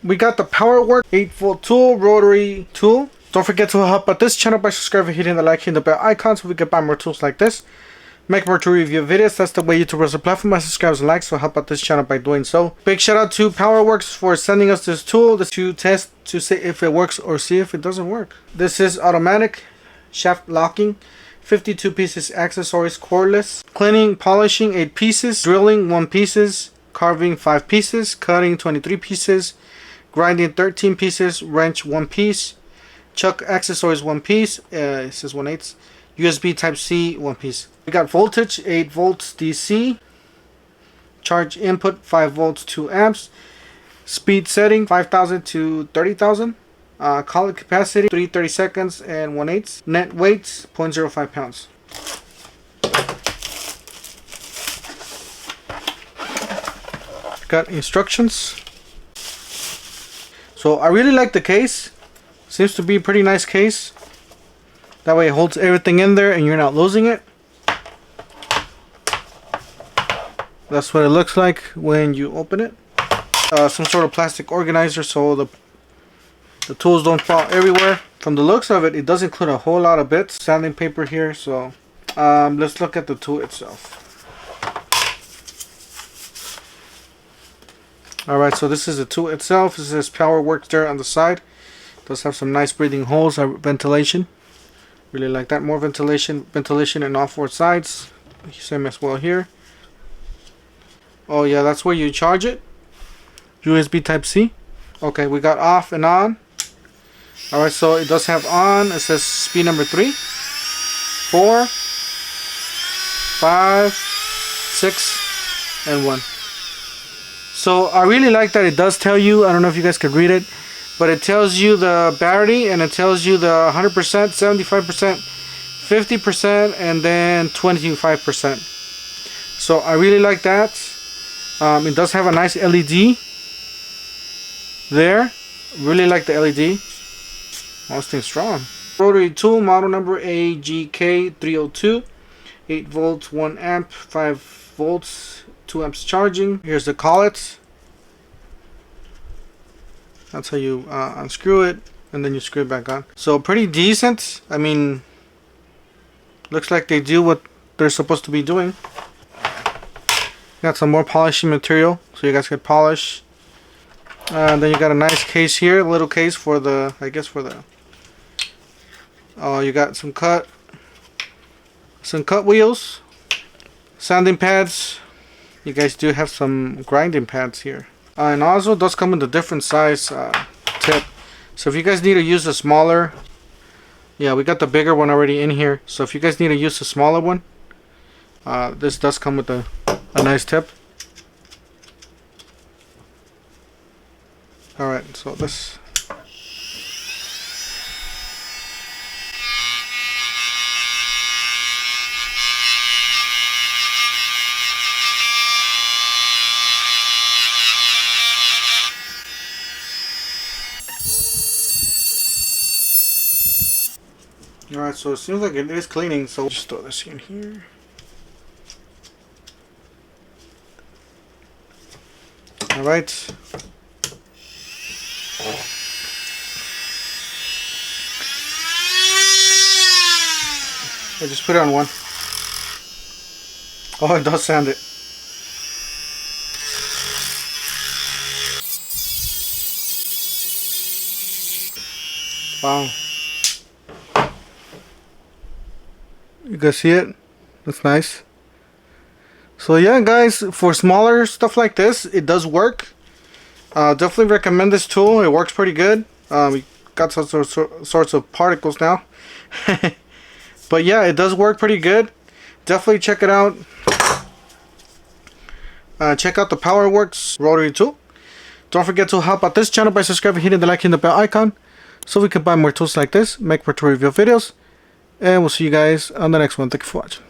we got the POWERWORKS 8-volt tool, rotary tool. Don't forget to help out this channel by subscribing, hitting the like, hitting the bell icon so we can buy more tools like this. Make more to review videos. That's the way YouTube runs the platform. My subscribers and likes, so help out this channel by doing so. Big shout out to POWERWORKS for sending us this tool to test to see if it works or see if it doesn't work. This is automatic shaft locking, 52 pieces accessories, cordless, cleaning, polishing 8 pieces, drilling 1 pieces, carving 5 pieces, cutting 23 pieces, grinding 13 pieces, wrench 1 piece, chuck accessories 1 piece, it says 1/8, USB type C 1 piece. We got voltage 8 volts DC, charge input 5 volts 2 amps, speed setting 5,000 to 30,000, collet capacity 330 seconds and 1/8, net weight 0.05 pounds. Got instructions. So I really like the case. Seems to be a pretty nice case. That way it holds everything in there and you're not losing it. That's what it looks like when you open it. Some sort of plastic organizer so the tools don't fall everywhere. From the looks of it, it does include a whole lot of bits. Sanding paper here. So let's look at the tool itself. Alright, so this is the tool itself. This is POWERWORKS there on the side. Does have some nice breathing holes, ventilation. Really like that. More ventilation in all 4 sides. Same as well here. Oh yeah, that's where you charge it. USB type C. Okay, we got off and on. Alright, so it does have on. It says speed number 3, 4, 5, 6, and 1. So I really like that it does tell you, I don't know if you guys could read it, but it tells you the battery and it tells you the 100%, 75%, 50%, and then 25%. So I really like that. It does have a nice LED there. Really like the LED. This thing's strong. Rotary tool, model number AGK302. 8 volts, 1 amp, 5 volts, 2 amps charging. Here's the collet. That's how you unscrew it, and then you screw it back on. So pretty decent. I mean, looks like they do what they're supposed to be doing. Got some more polishing material, so you guys can polish. Then you got a nice case here, a little case for the, I guess for the. Oh, you got some cut wheels, sanding pads. You guys do have some grinding pads here. And also it does come with a different size tip. So if you guys need to use a smaller, yeah, we got the bigger one already in here. So if you guys need to use a smaller one, this does come with a nice tip. Alright, so this. Alright, so it seems like it is cleaning, so we'll just throw this in here. Alright. I just put it on 1. Oh, it does sand it. Wow. You guys see it? That's nice. So yeah, guys, for smaller stuff like this, it does work. Definitely recommend this tool. It works pretty good. We got some sorts of particles now. But yeah, it does work pretty good. Definitely check it out. Check out the POWERWORKS rotary tool. Don't forget to help out this channel by subscribing, hitting the like and the bell icon so we can buy more tools like this, make more to review videos, and we'll see you guys on the next one. Thank you for watching.